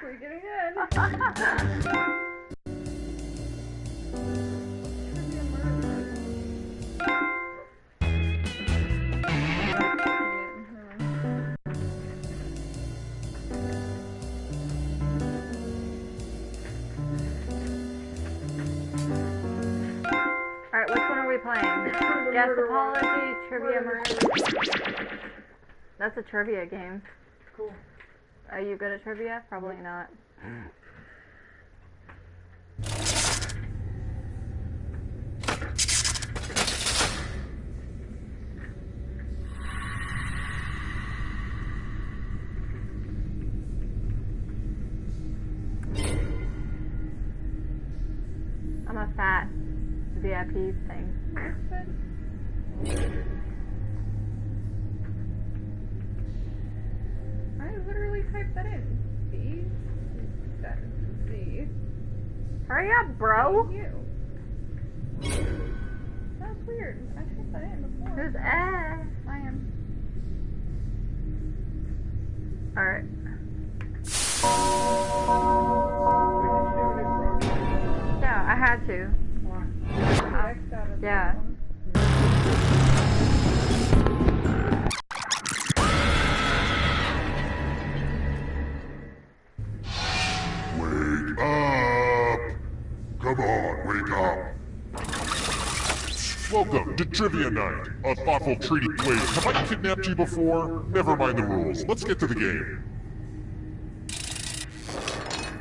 We're getting in. Alright, which one are we playing? Guessapology, Trivia Murder. That's a trivia game. Cool. Are you good at trivia? Probably not. I'm a fat VIP thing. I literally typed that in. B. That is Z. Hurry up, bro! You. That's weird. I typed that in before. Who's A? I am. Alright. Yeah, I had to. Yeah. Wake up! Come on, wake up! Welcome to Trivia Night, a thoughtful treaty played. Have I kidnapped you before? Never mind the rules. Let's get to the game.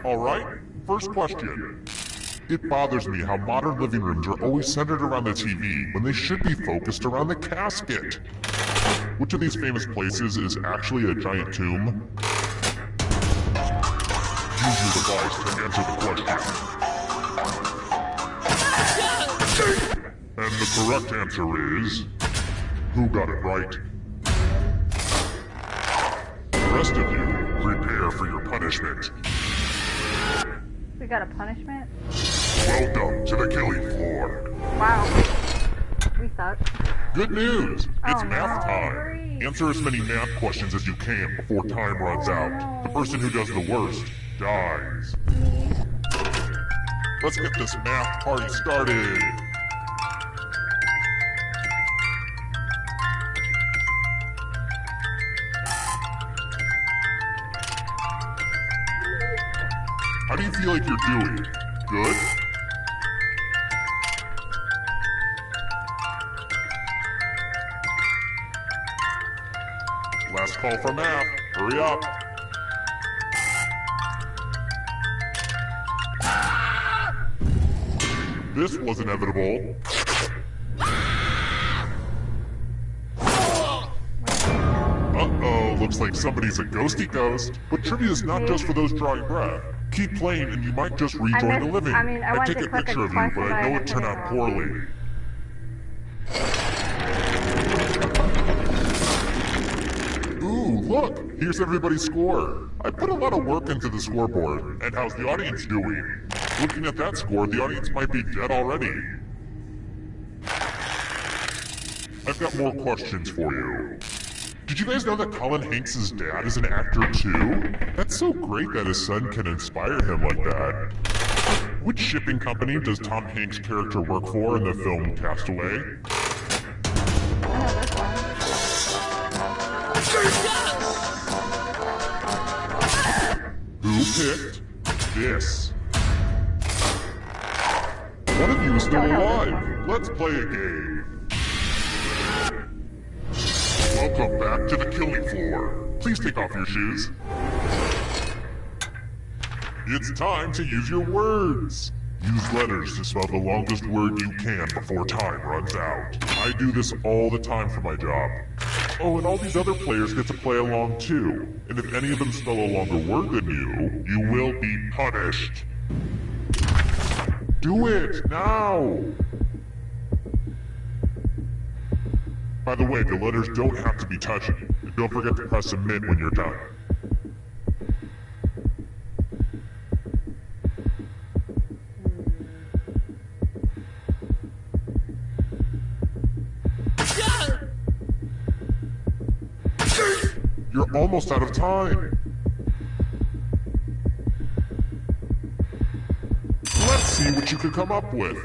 Alright, first question. It bothers me how modern living rooms are always centered around the TV when they should be focused around the casket. Which of these famous places is actually a giant tomb? Use your device to answer the question. And the correct answer is... Who got it right? The rest of you, prepare for your punishment. We got a punishment? Welcome to the killing floor. Wow. We suck. Good news! It's Oh, math no. time. Answer as many math questions as you can before time runs out. The person who does the worst dies. Let's get this math party started. How do you feel like you're doing? Good? Last call for math. Hurry up. This was inevitable. Uh-oh, looks like somebody's a ghosty ghost. But trivia is not just for those drawing breath. Keep playing and you might just rejoin the living. I went take to a click picture a of you, but question, I know but it turned out I poorly. Ooh, look! Here's everybody's score. I put a lot of work into the scoreboard. And how's the audience doing? Looking at that score, the audience might be dead already. I've got more questions for you. Did you guys know that Colin Hanks' dad is an actor too? That's so great that his son can inspire him like that. Which shipping company does Tom Hanks' character work for in the film Castaway? Who picked this? One of you is still alive. Let's play a game. Welcome back to the killing floor. Please take off your shoes. It's time to use your words. Use letters to spell the longest word you can before time runs out. I do this all the time for my job. Oh, and all these other players get to play along too. And if any of them spell a longer word than you will be punished. Do it, now! By the way, the letters don't have to be touching. And don't forget to press submit when you're done. You're almost out of time. see what you could come up with.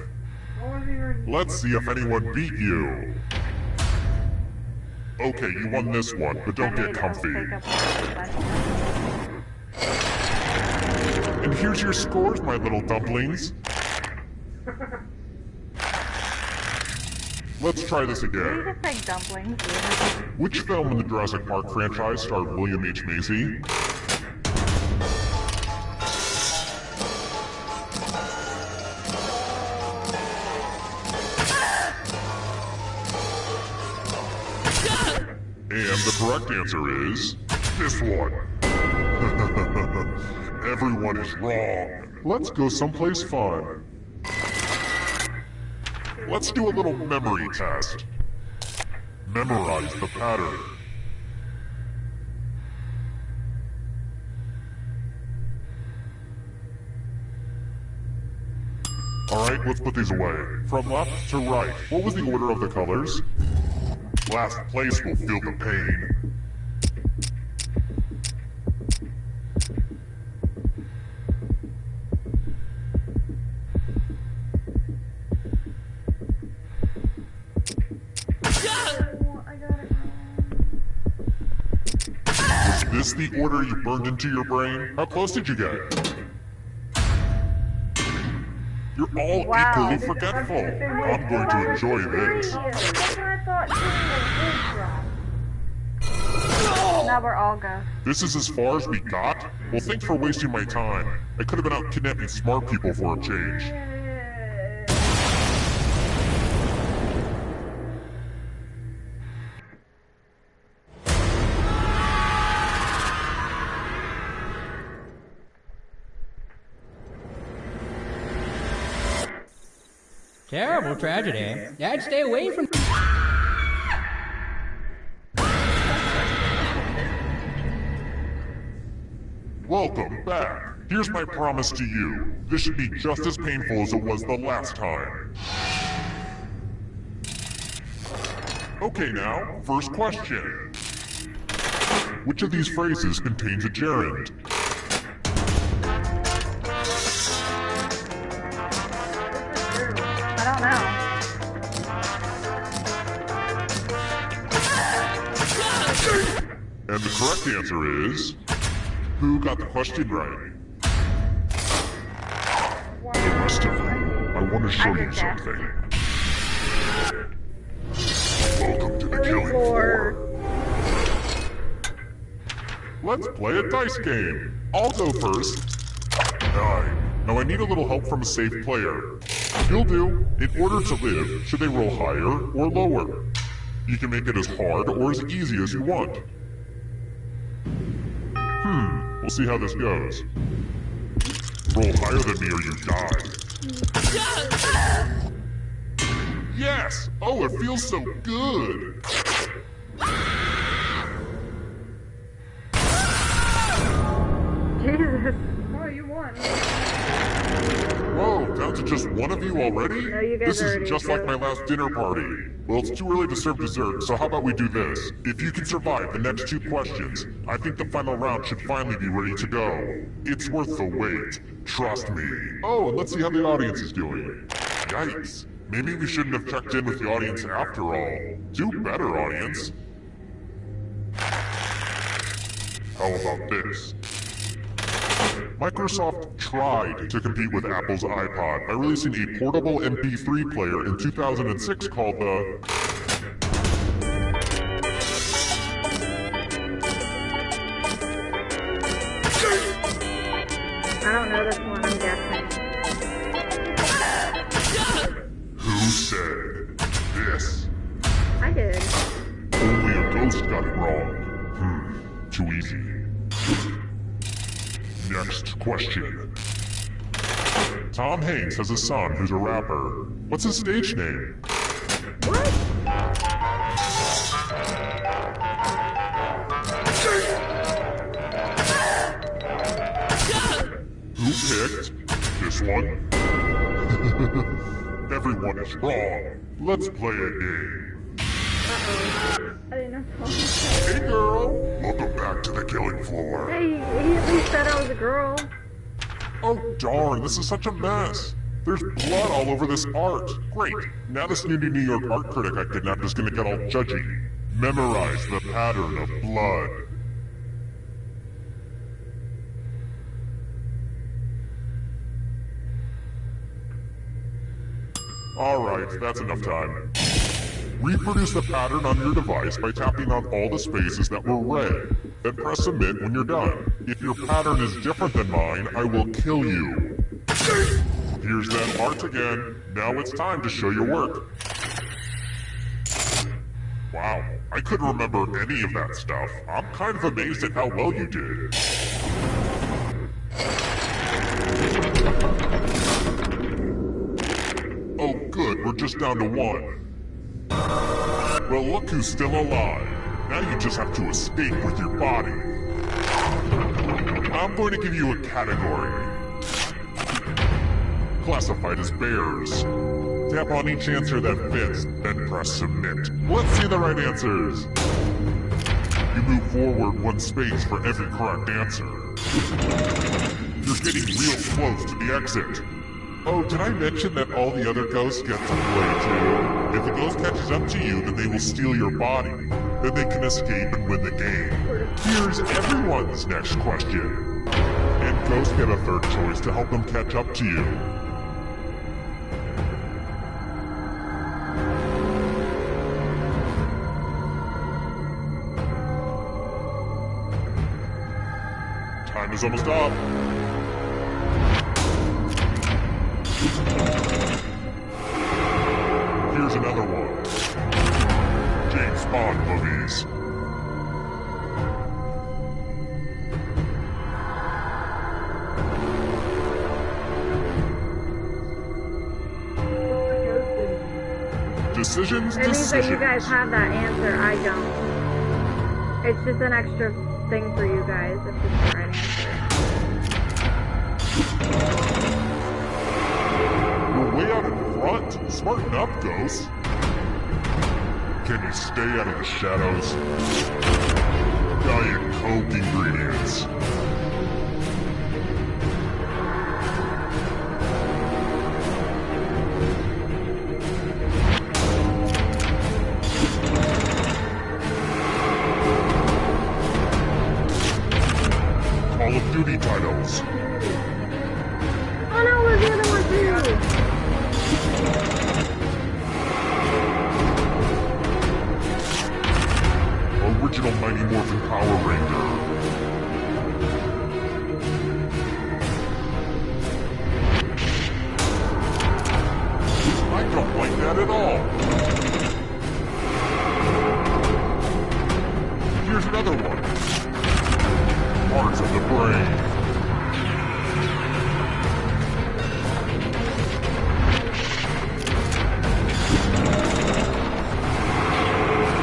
Let's see if anyone beat you. Okay, you won this one, but don't get comfy. And here's your scores, my little dumplings. Let's try this You again. just like dumplings. Which film in the Jurassic Park franchise starred William H. Macy? And the correct answer is this one. Everyone is wrong. Let's go someplace fun. Let's do a little memory test. Memorize the pattern. Alright, let's put these away. From left to right, what was the order of the colors? Last place will feel the pain. Was this the order you burned into your brain? How close did you get? You're all Wow. equally forgetful. I'm going to enjoy this. That's what I thought was Now we're all go. This is as far as we got? Well, thanks for wasting my time. I could have been out kidnapping smart people for a change. Terrible tragedy. I'd stay away from. Welcome back. Here's my promise to you. This should be just as painful as it was the last time. Okay now, first question. Which of these phrases contains a gerund? I don't know. And the correct answer is... Who got the question right? The rest of you, I want to show you something. Welcome to the killing floor. Let's play a dice game. I'll go first. 9. Now I need a little help from a safe player. You'll do. In order to live, should they roll higher or lower? You can make it as hard or as easy as you want. We'll see how this goes. Roll higher than me or you die. Yes! Oh, it feels so good! Jesus. Oh, you won. Whoa, down to just one of you already? No, you guys This already is just did. like my last dinner party. Well, it's too early to serve dessert, so how about we do this? If you can survive the next 2 questions, I think the final round should finally be ready to go. It's worth the wait. Trust me. Oh, and let's see how the audience is doing. Yikes. Maybe we shouldn't have checked in with the audience after all. Do better, audience. How about this? Microsoft tried to compete with Apple's iPod by releasing a portable MP3 player in 2006 called the... I don't know this one, I'm guessing. Who said this? I did. Only a ghost got it wrong. Too easy. Next question. Tom Hanks has a son who's a rapper. What's his stage name? Who picked this one? Everyone is wrong. Let's play a game. I didn't know. Hey girl, welcome back to the killing floor. Hey, he at least said I was a girl. Oh darn, this is such a mess. There's blood all over this art. Great. Now this snooty New York art critic I kidnapped is gonna get all judgy. Memorize the pattern of blood. Alright, that's enough time. Reproduce the pattern on your device by tapping on all the spaces that were red. Then press submit when you're done. If your pattern is different than mine, I will kill you. Here's that art again. Now it's time to show your work. Wow, I couldn't remember any of that stuff. I'm kind of amazed at how well you did. Oh good, we're just down to one. Well, look who's still alive. Now you just have to escape with your body. I'm going to give you a category. Classified as bears. Tap on each answer that fits, then press submit. Let's see the right answers. You move forward one space for every correct answer. You're getting real close to the exit. Oh, did I mention that all the other ghosts get to play too? If the ghost catches up to you, then they will steal your body. Then they can escape and win the game. Here's everyone's next question. And ghosts get a third choice to help them catch up to you. Time is almost up. Here's another one. James Bond movies. Decisions, It means that you decisions. guys have that answer, I don't. It's just an extra thing for you guys if it's the right answer. You're way out in front. Smarten up, ghost. Can you stay out of the shadows? Diet Coke ingredients. Call of Duty titles. Oh no, where's the other one too? Original Mighty Morphin Power Ranger. I don't like that at all. Here's another one. Parts of the brain.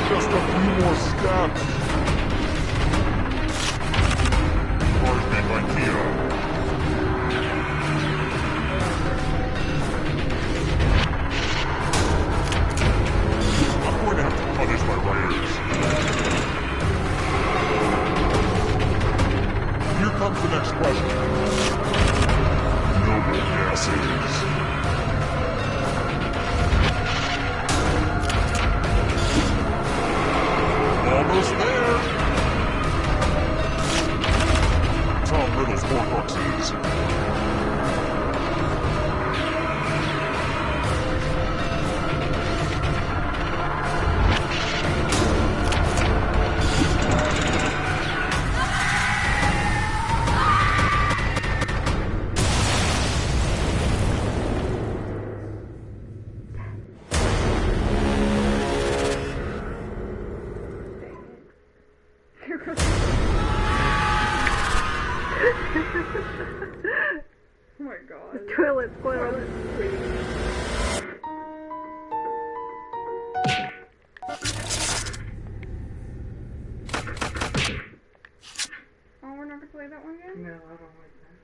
Just a few more steps. Cars made by Kia. I'm going to have to punish my writers. Here comes the next question. Noble gases. Almost there. Tom Riddle's Horcruxes. Oh my god. Toilet spoiled. Oh, we're not gonna play that one again? No, I don't like that.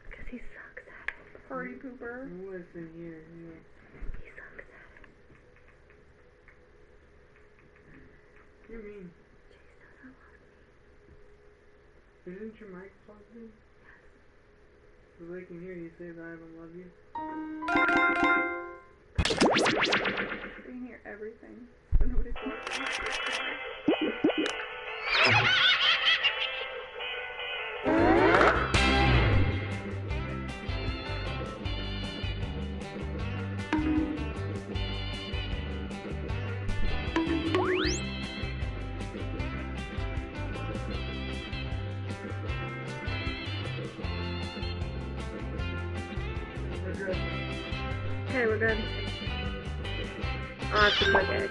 Because he sucks at it. Party pooper. Listen here, yeah. He sucks at it. You mean? Chase doesn't love me. Isn't your mic plugged in? So they can hear you say that I don't love you. We can hear everything, but nobody's watching. Okay, we're good. Oh, that's a quick egg.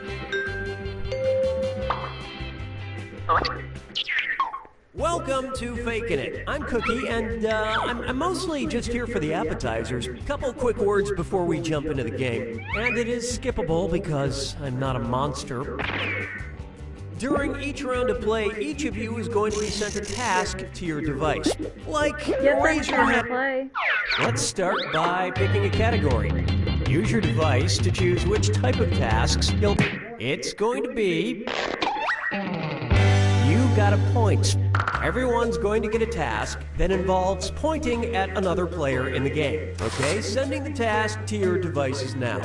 Welcome to Fakin' It. I'm Cookie, and I'm mostly just here for the appetizers. Couple quick words before we jump into the game. And it is skippable because I'm not a monster. During each round of play, each of you is going to be sent a task to your device. Like, raise your hand. Play. Let's start by picking a category. Use your device to choose which type of tasks you'll... It's going to be... You got a point. Everyone's going to get a task that involves pointing at another player in the game. Okay, sending the task to your devices now.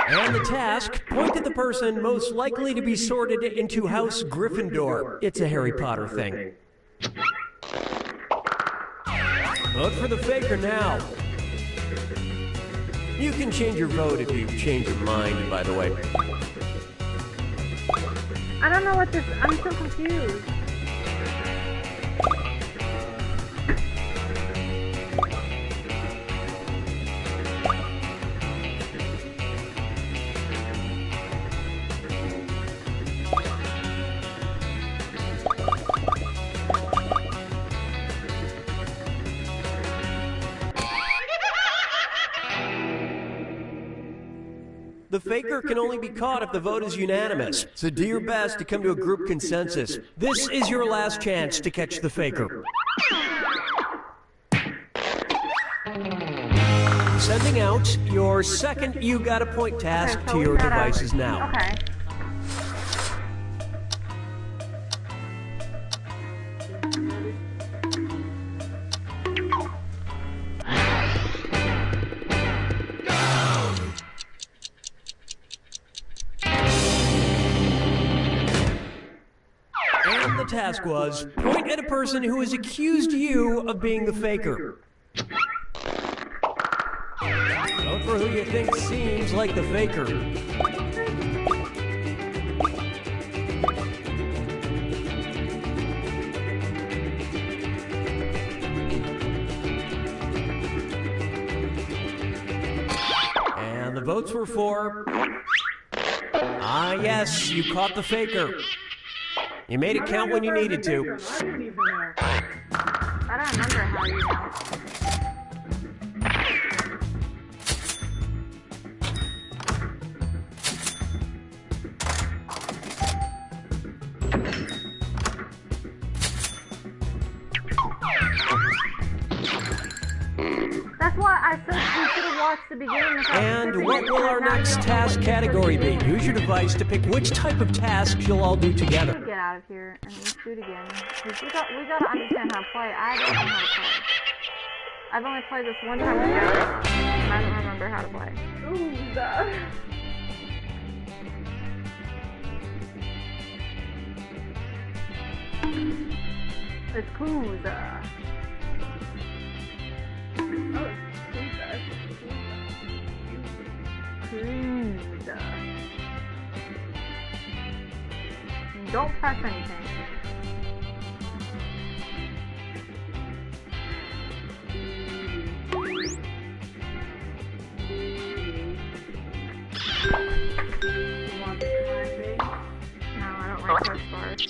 And the task, point at the person most likely to be sorted into House Gryffindor. It's a Harry Potter thing. Vote for the faker now. You can change your vote if you change your mind, by the way. I don't know what this... I'm so confused. The faker can only be caught if the vote is unanimous, so do your best to come to a group consensus. This is your last chance to catch the faker. Sending out your second You Got a Point task to your devices now. Okay. And the task was, point at a person who has accused you of being the faker. Vote for who you think seems like the faker. And the votes were for... Ah, yes, you caught the faker. You made it count when you needed to. I didn't even know. I don't remember how you know. That's why I said we should have watched the beginning. And what will our next task category be? Use your device to pick which type of tasks you'll all do together. Get out of here and let's do it again. We gotta understand how to play. I don't know how to play. I've only played this one time together, and I don't remember how to play. Ooh, duh. It's cool. Oh, Cruise. Don't press anything. No, I don't like press bars.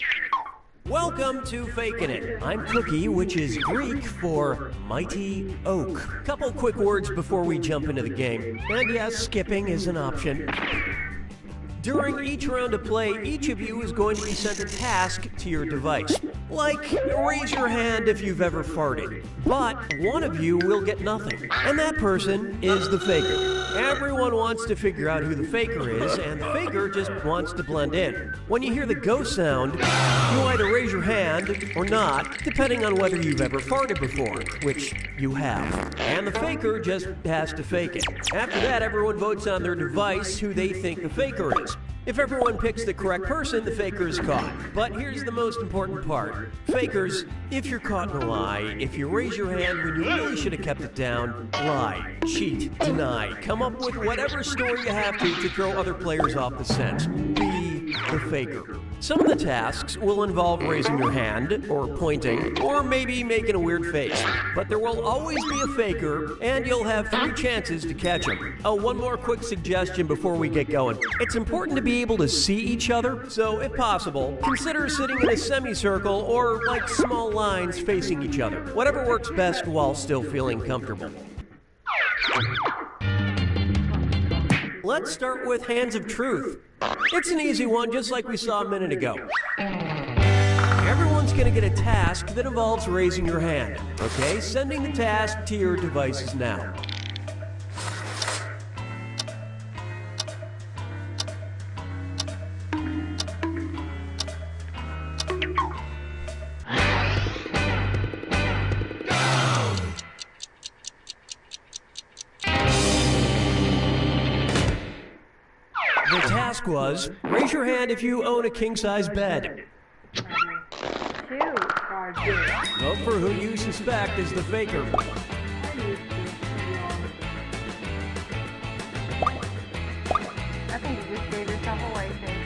Welcome to Fakin' It. I'm Cookie, which is Greek for mighty oak. Couple quick words before we jump into the game. And yes, skipping is an option. During each round of play, each of you is going to be sent a task to your device. Like, raise your hand if you've ever farted. But one of you will get nothing. And that person is the faker. Everyone wants to figure out who the faker is, and the faker just wants to blend in. When you hear the go sound, you either raise your hand or not, depending on whether you've ever farted before, which you have. And the faker just has to fake it. After that, everyone votes on their device who they think the faker is. If everyone picks the correct person, the faker is caught. But here's the most important part. Fakers, if you're caught in a lie, if you raise your hand when you really should have kept it down, lie, cheat, deny, come up with whatever story you have to throw other players off the scent. Be the faker. Some of the tasks will involve raising your hand, or pointing, or maybe making a weird face. But there will always be a faker, and you'll have 3 chances to catch him. Oh, one more quick suggestion before we get going. It's important to be able to see each other, so if possible, consider sitting in a semicircle or like small lines facing each other. Whatever works best while still feeling comfortable. Let's start with Hands of Truth. It's an easy one, just like we saw a minute ago. Everyone's going to get a task that involves raising your hand. Okay, sending the task to your devices now. The task was, raise your hand if you own a king-size bed. Vote for who you suspect is the faker. I think you just gave yourself away, Faith.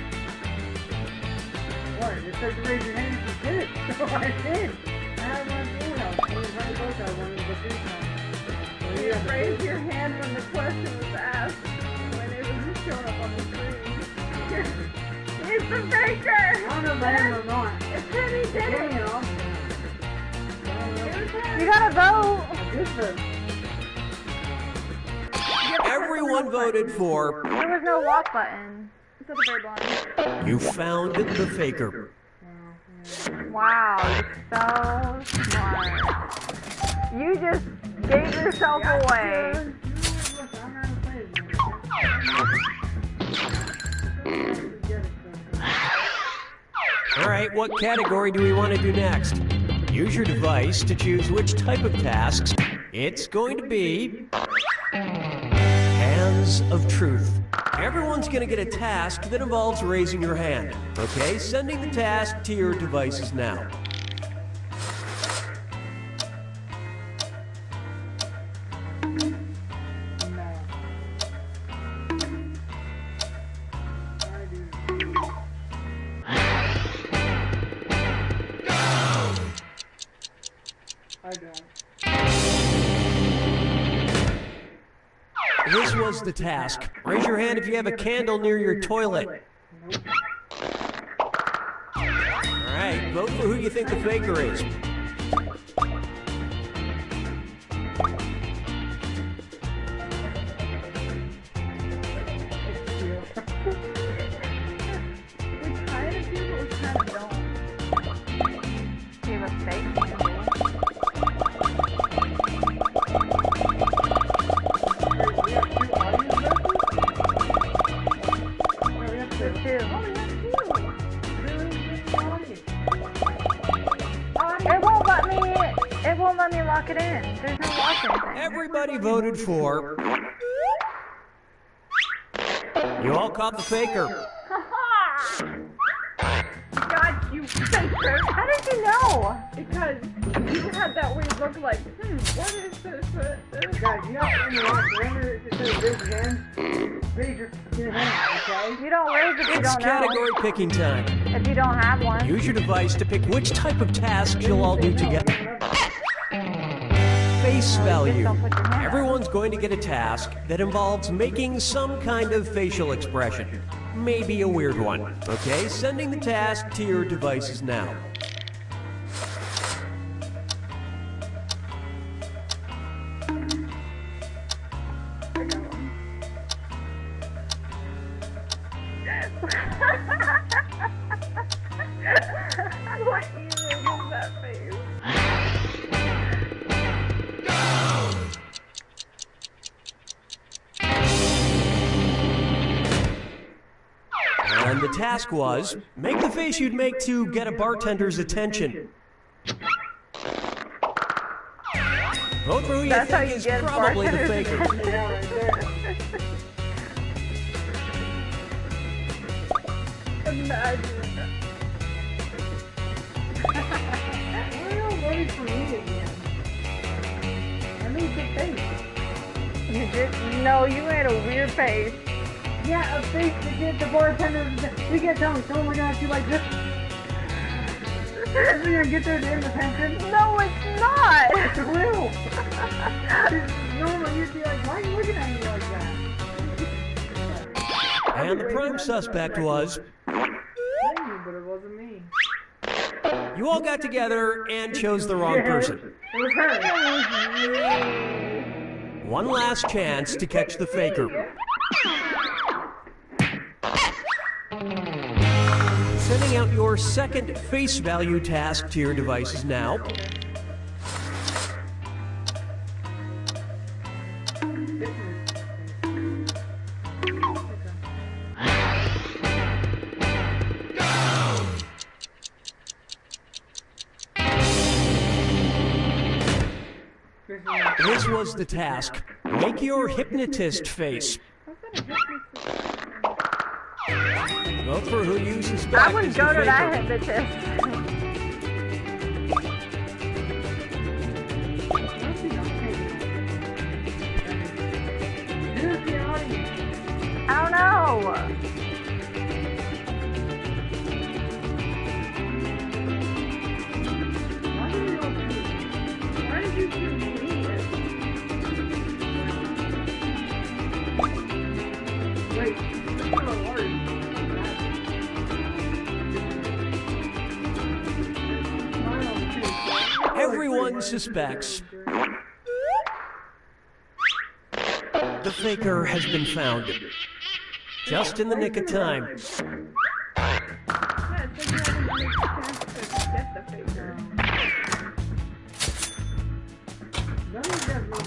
What? It said to raise your hand if you did it. So I did. I had one for help. I was right about that one. You raised your hand when the question was asked, when it was just showing up on the screen. He's the faker! I don't know if I am or not. It's him, he did it! You gotta vote! I did vote. Everyone voted for. There was no walk button. It's at the very bottom. You found the faker. Wow, you're so smart. You just gave yourself away. Alright, what category do we want to do next? Use your device to choose which type of tasks. It's going to be Hands of Truth. Everyone's going to get a task that involves raising your hand. Okay, sending the task to your devices now. This was the task. Raise your hand if you have a candle near your toilet. Alright, vote for who you think the faker is. We kind of do, but we kind of don't. Do you have a fake? It won't let me lock it in. There's no locking thing. Everybody voted for. You all caught the faker. God, you faker! How did you know? Because you had that weird look like, what is this? Guys, you have to interact. Whenever it says raise your hand, raise your hand, okay? You don't raise if you It's don't know. category picking time. If you don't have one. Use your device to pick which type of tasks you'll all do together. Face value. Don't put your hand up. Everyone's going to get a task that involves making some kind of facial expression. Maybe a weird one. Okay, sending the task to your devices now. What is it? task was, make the face you'd make to get a bartender's attention. Vote for who you That's how think you is get probably the bartender's faker. Yeah, right there. Imagine. Why are you voting for me again? I made the face. You did? No, you made a weird face. Yeah, a face to get the bartender. We can't tell me. Someone looking at you like this. Is we gonna get there to end the pension? No, it's not. It will. Normally you'd be like, why are you looking at me like that? And the prime suspect was, But it wasn't me. you all got together and chose the wrong person. It was her. One last chance to catch the faker. Sending out your second face value task to your devices now. This was the task. Make your hypnotist face. Vote for who you suspect I would is go the to that faker. hypnotist. I don't know. Why did you choose me? Wait, this is a large. Everyone suspects. The faker has been found. Just in the nick of time. Yeah, it's like you have a chance to get the faker. None of you guys know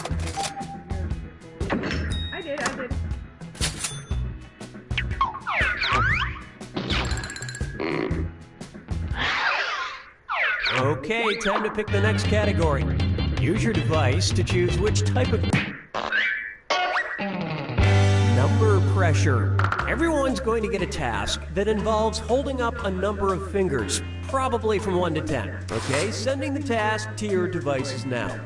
I did. Okay, time to pick the next category. Use your device to choose which type of... Number pressure. Everyone's going to get a task that involves holding up a number of fingers, probably from 1 to 10. Okay, sending the task to your devices now.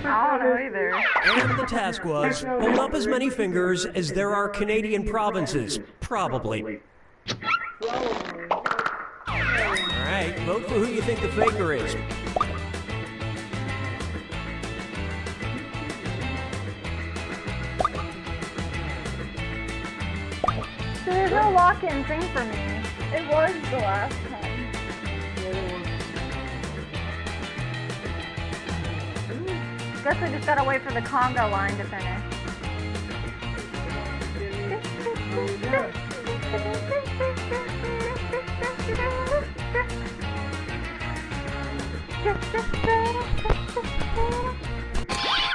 I don't know either. And the task was, hold up as many fingers as there are Canadian provinces, probably. Alright, vote for who you think the faker is. There's no lock-in thing for me. It was the last time. Guess we just gotta wait for the Congo line to finish.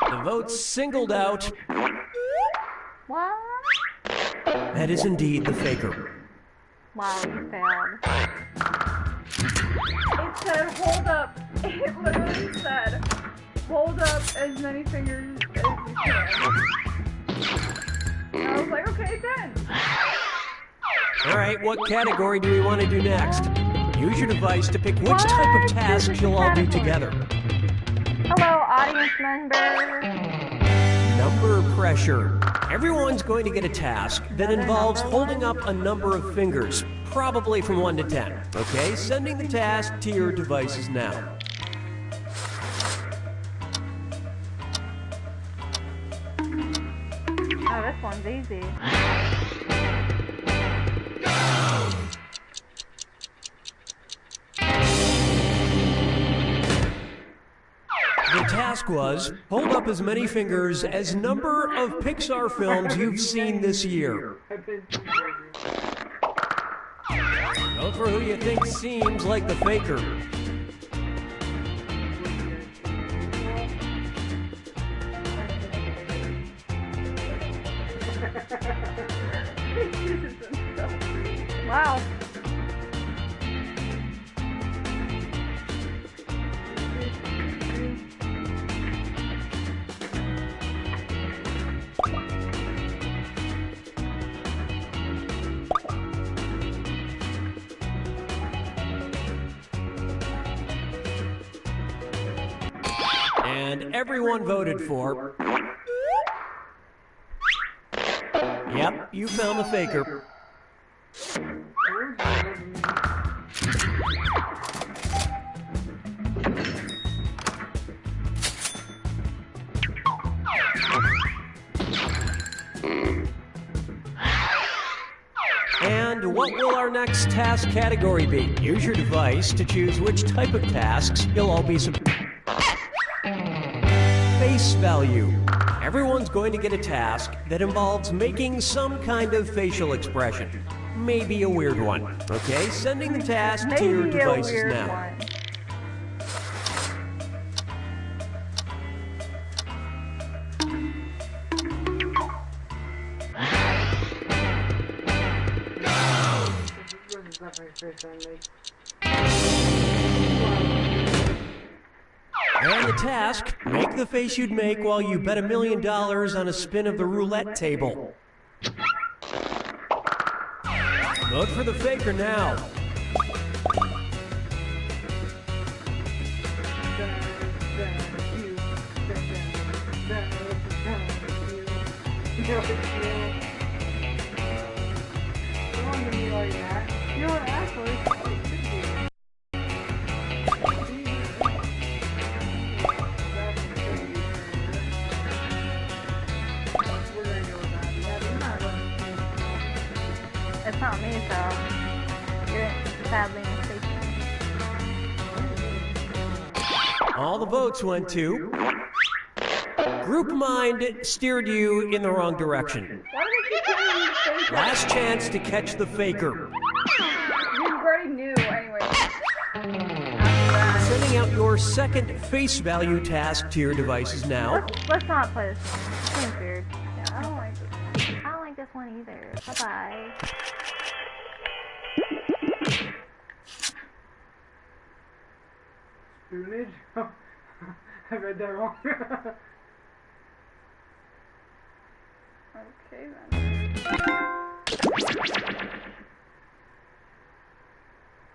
The votes singled out. What? That is indeed the faker. Wow, you failed. It said hold up. It literally said hold up as many fingers as you can. And I was like, okay, 10. Alright, what category do we want to do next? Use your device to pick which type of task you'll all do together. Hello, audience member. Number pressure. Everyone's going to get a task that involves holding up a number of fingers, probably from 1 to 10. Okay, sending the task to your devices now. Oh, this one's easy. The task task was, hold up as many fingers as number of Pixar films you've seen this year. I've been too crazy. Vote for who you think seems like the faker. Wow. And everyone voted for... Yep, you found the faker. And what will our next task category be? Use your device to choose which type of tasks you'll all be face value. Everyone's going to get a task that involves making some kind of facial expression. Maybe a weird one. Okay, sending the task to your devices now. And the task, make the face you'd make while you bet $1 million on a spin of the roulette table. Vote for the faker now. You know what, actually, It's not me, so you're sadly mistaken. All the votes went to... Group Mind steered you in the wrong direction. Why do they keep telling me to say that? Last chance to catch the faker. You already knew anyway. Sending out your second face value task to your devices now. Let's not play this one. This one's weird. Yeah, I don't like this. I don't like this one either. Bye-bye. Spoonage? I read that wrong. Okay then. Is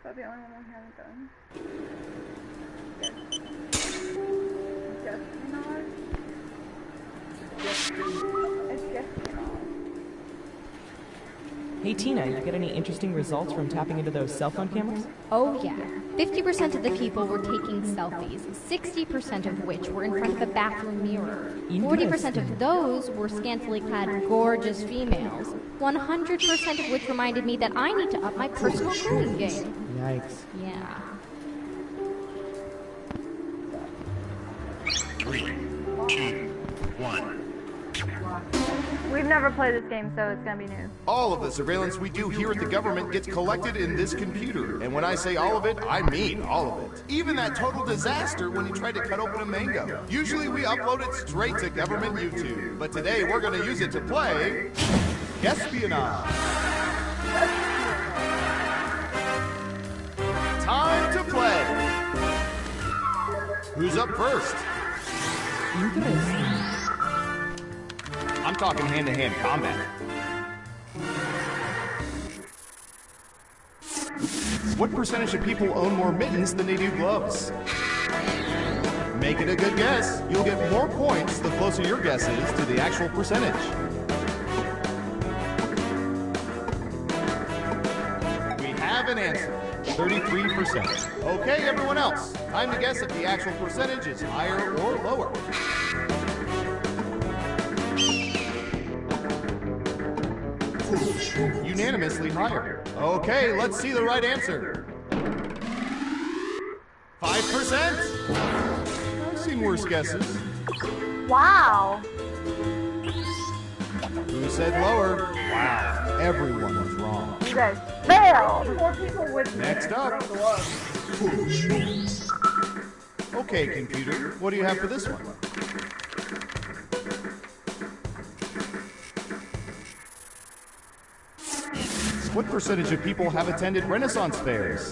that the only one we haven't done? It's Espionage. Hey Tina, you get any interesting results from tapping into those cell phone cameras? Oh yeah. 50% of the people were taking selfies, 60% of which were in front of the bathroom mirror. 40% of those were scantily clad, gorgeous females. 100% of which reminded me that I need to up my personal grooming game. Yikes. Yeah. 3, 2, 1. We've never played this game, so it's gonna be new. All of the surveillance we do here at the government gets collected in this computer. And when I say all of it, I mean all of it. Even that total disaster when he tried to cut open a mango. Usually we upload it straight to government YouTube. But today we're going to use it to play... Espionage. Time to play. Who's up first? Interesting. I'm talking hand-to-hand combat. What percentage of people own more mittens than they do gloves? Make it a good guess. You'll get more points the closer your guess is to the actual percentage. We have an answer. 33%. Okay, everyone else. Time to guess if the actual percentage is higher or lower. Unanimously higher. Okay, let's see the right answer. 5%? I see second worst guesses. Wow. Who said lower? Wow, everyone was wrong. You guys failed. More people with Next up. Okay, computer, what do you have for this one? What percentage of people have attended Renaissance fairs?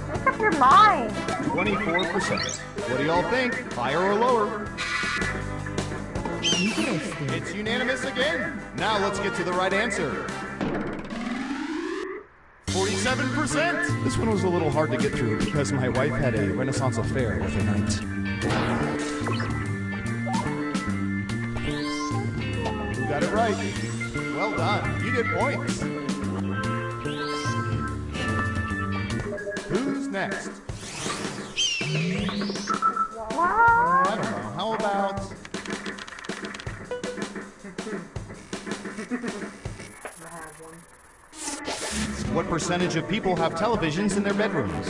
Make up your mind. 24%. What do y'all think? Higher or lower? It's unanimous again. Now let's get to the right answer. 47%. This one was a little hard to get through because my wife had a Renaissance affair with her knight. Who got it right? Well done. You get points. Who's next? I don't know. How about... What percentage of people have televisions in their bedrooms?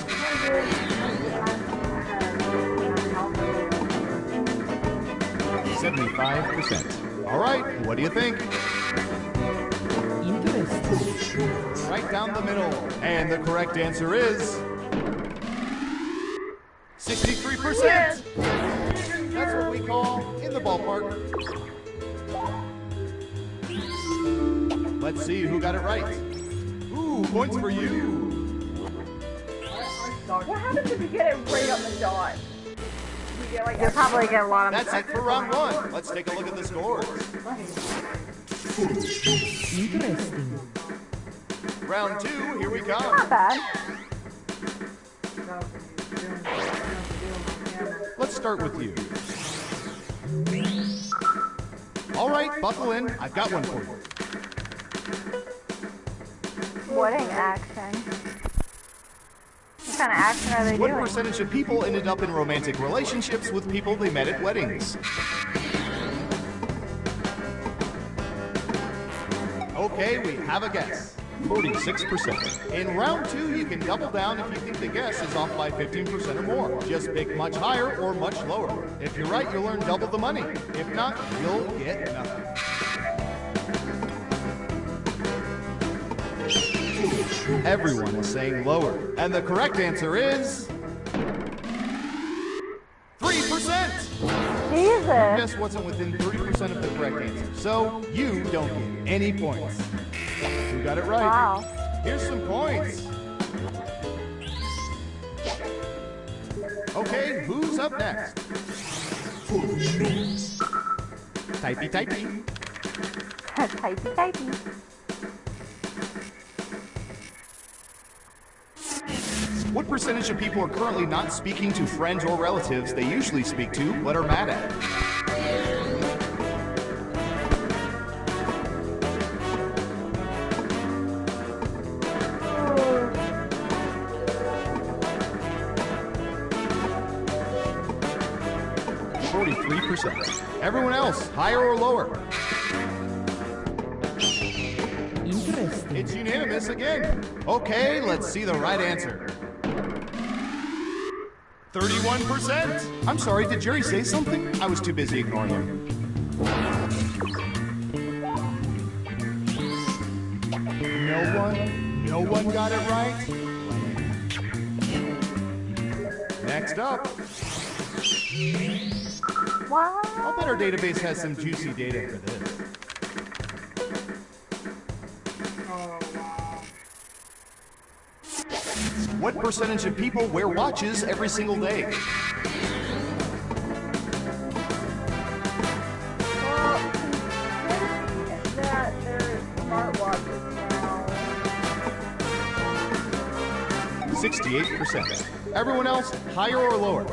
75%. All right, what do you think? Interesting. Right down the middle. And the correct answer is... 63%. That's what we call in the ballpark. Let's see who got it right. Ooh, points for you. What happens if you get it right on the dot? You get like You'll probably get a lot of That's it for round one. Let's take a look at the scores. Interesting. Round two, here we Not come. bad. Let's start with you. All right, buckle in. I've got one for you. Wedding action. What kind of action are they What doing? percentage of people ended up in romantic relationships with people they met at weddings? Okay, we have a guess. 46%. In round two, you can double down if you think the guess is off by 15% or more. Just pick much higher or much lower. If you're right, you'll earn double the money. If not, you'll get nothing. Everyone is saying lower. And the correct answer is... 3%! Jesus. Guess wasn't within 30% of the correct answer. So, you don't get any points. You got it right. Wow. Here's some points. Okay, who's up next? Typey, typey. Typey, typey. What percentage of people are currently not speaking to friends or relatives they usually speak to but are mad at? Everyone else, higher or lower? Interesting. It's unanimous again. Okay, let's see the right answer. 31%. I'm sorry, did Jerry say something? I was too busy ignoring him. No one got it right. Next up. Wow. I'll bet our database has some juicy data for this. What percentage of people wear watches every single day? Well, considering that there is smartwatches now. 68%. Everyone else, higher or lower?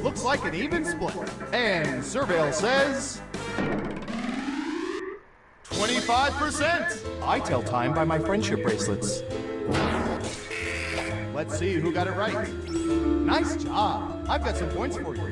Looks like an even split. And Surveil says... 25%! I tell time by my friendship bracelets. Let's see who got it right. Nice job! I've got some points for you.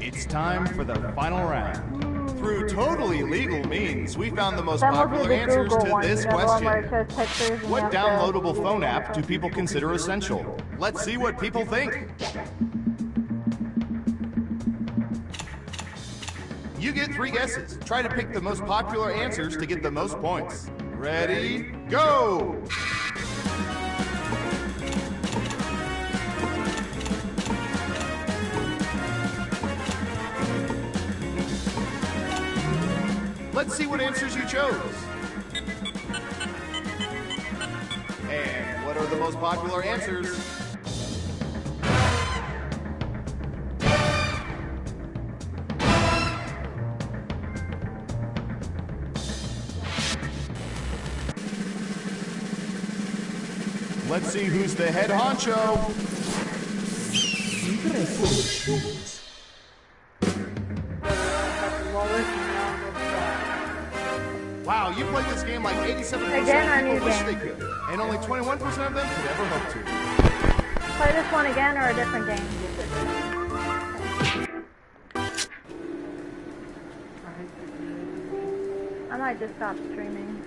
It's time for the final round. Through totally legal means, we found the most Then we'll do popular the answers Google to one. this You know, the one where question. it shows pictures and you What have to downloadable choose phone the app do answer. people consider essential? Let's see what people think. You get 3 guesses. Try to pick the most popular answers to get the most points. Ready, go! Let's see what answers you chose. And what are the most popular answers? Let's see who's the head honcho. Wow, you played this game like 87% Again, our of new people wish game. they could, and only 21% of them could ever hope to. Play this one again or a different game? I might just stop streaming.